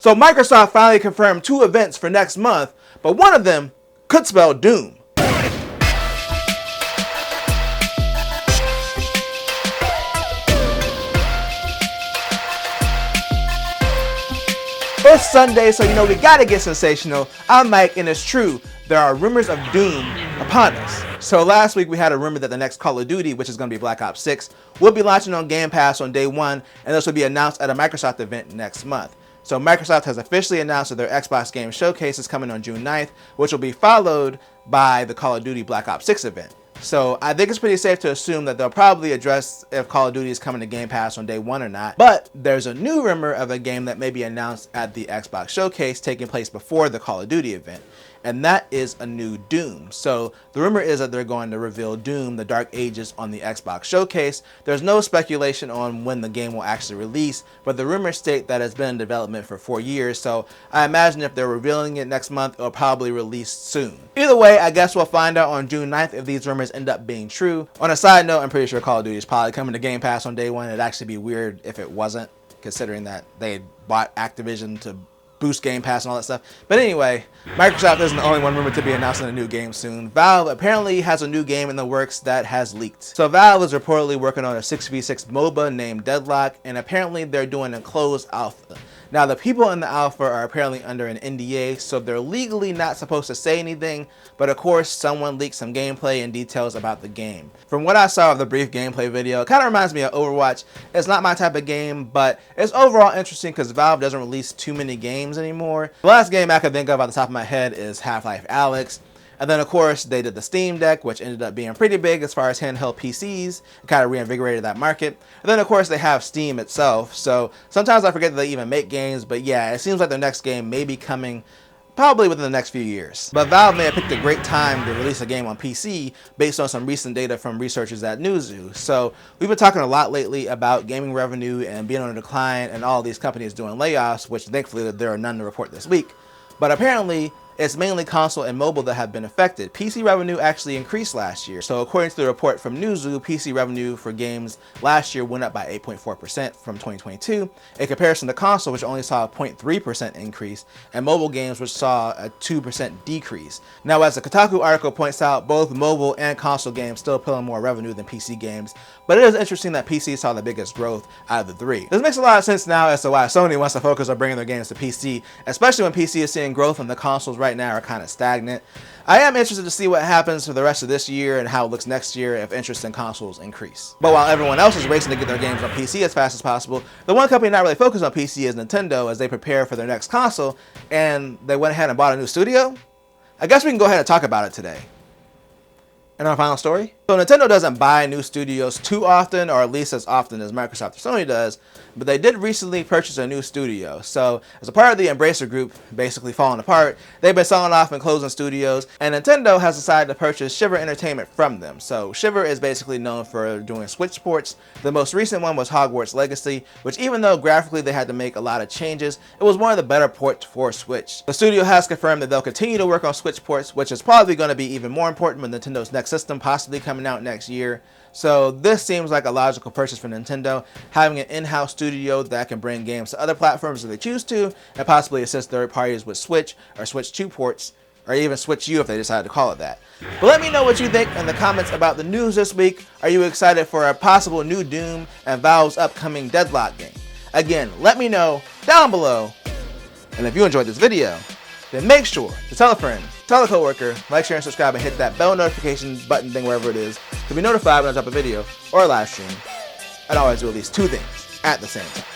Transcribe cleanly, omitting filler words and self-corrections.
So Microsoft finally confirmed 2 events for next month, but one of them could spell doom. It's Sunday, so we gotta get sensational. I'm Mike, and it's true, there are rumors of doom upon us. So last week we had a rumor that the next Call of Duty, which is going to be Black Ops 6, will be launching on Game Pass on day 1, and this will be announced at a Microsoft event next month. So Microsoft has officially announced that their Xbox Game Showcase is coming on June 9th, which will be followed by the Call of Duty Black Ops 6 event. So I think it's pretty safe to assume that they'll probably address if Call of Duty is coming to Game Pass on day 1 or not. But there's a new rumor of a game that may be announced at the Xbox Showcase taking place before the Call of Duty event. And that is a new Doom. So the rumor is that they're going to reveal Doom, the Dark Ages, on the Xbox Showcase. There's no speculation on when the game will actually release, but the rumors state that it's been in development for 4 years. So I imagine if they're revealing it next month, it'll probably release soon. Either way, I guess we'll find out on June 9th if these rumors end up being true. On a side note, I'm pretty sure Call of Duty is probably coming to Game Pass on day 1. It'd actually be weird if it wasn't, considering that they bought Activision to boost Game Pass and all that stuff. But anyway, Microsoft isn't the only one rumored to be announcing a new game soon. Valve apparently has a new game in the works that has leaked. So Valve is reportedly working on a 6v6 MOBA named Deadlock, and apparently they're doing a closed alpha. Now the people in the alpha are apparently under an NDA, so they're legally not supposed to say anything, but of course someone leaked some gameplay and details about the game. From what I saw of the brief gameplay video, it kind of reminds me of Overwatch. It's not my type of game, but it's overall interesting because Valve doesn't release too many games anymore. The last game I could think of off the top of my head is Half-Life Alyx. And then of course they did the Steam Deck, which ended up being pretty big as far as handheld PCs. It kind of reinvigorated that market. And then of course they have Steam itself. So sometimes I forget that they even make games, but yeah, it seems like their next game may be coming probably within the next few years. But Valve may have picked a great time to release a game on PC based on some recent data from researchers at Newzoo. So we've been talking a lot lately about gaming revenue and being on a decline and all these companies doing layoffs, which thankfully there are none to report this week. But apparently it's mainly console and mobile that have been affected. PC revenue actually increased last year. So according to the report from Newzoo, PC revenue for games last year went up by 8.4% from 2022, in comparison to console, which only saw a 0.3% increase, and mobile games, which saw a 2% decrease. Now, as the Kotaku article points out, both mobile and console games still pull in more revenue than PC games, but it is interesting that PC saw the biggest growth out of the three. This makes a lot of sense now as to why Sony wants to focus on bringing their games to PC, especially when PC is seeing growth and the consoles right now are kind of stagnant. I am interested to see what happens for the rest of this year and how it looks next year if interest in consoles increase. But while everyone else is racing to get their games on PC as fast as possible, the one company not really focused on PC is Nintendo as they prepare for their next console, and they went ahead and bought a new studio. I guess we can go ahead and talk about it today. And our final story? So Nintendo doesn't buy new studios too often, or at least as often as Microsoft or Sony does, but they did recently purchase a new studio. So as a part of the Embracer Group basically falling apart, they've been selling off and closing studios, and Nintendo has decided to purchase Shiver Entertainment from them. So Shiver is basically known for doing Switch ports. The most recent one was Hogwarts Legacy, which even though graphically they had to make a lot of changes, it was one of the better ports for Switch. The studio has confirmed that they'll continue to work on Switch ports, which is probably going to be even more important with Nintendo's next system possibly coming out next year. So this seems like a logical purchase for Nintendo, having an in-house studio that can bring games to other platforms if they choose to, and possibly assist third parties with Switch or Switch 2 ports, or even Switch U if they decide to call it that. But let me know what you think in the comments about the news this week. Are you excited for a possible new Doom and Valve's upcoming Deadlock game? Again, let me know down below. And if you enjoyed this video, then make sure to tell a friend, tell a coworker, like, share, and subscribe, and hit that bell notification button thing wherever it is to be notified when I drop a video or a live stream. And always do at least 2 things at the same time.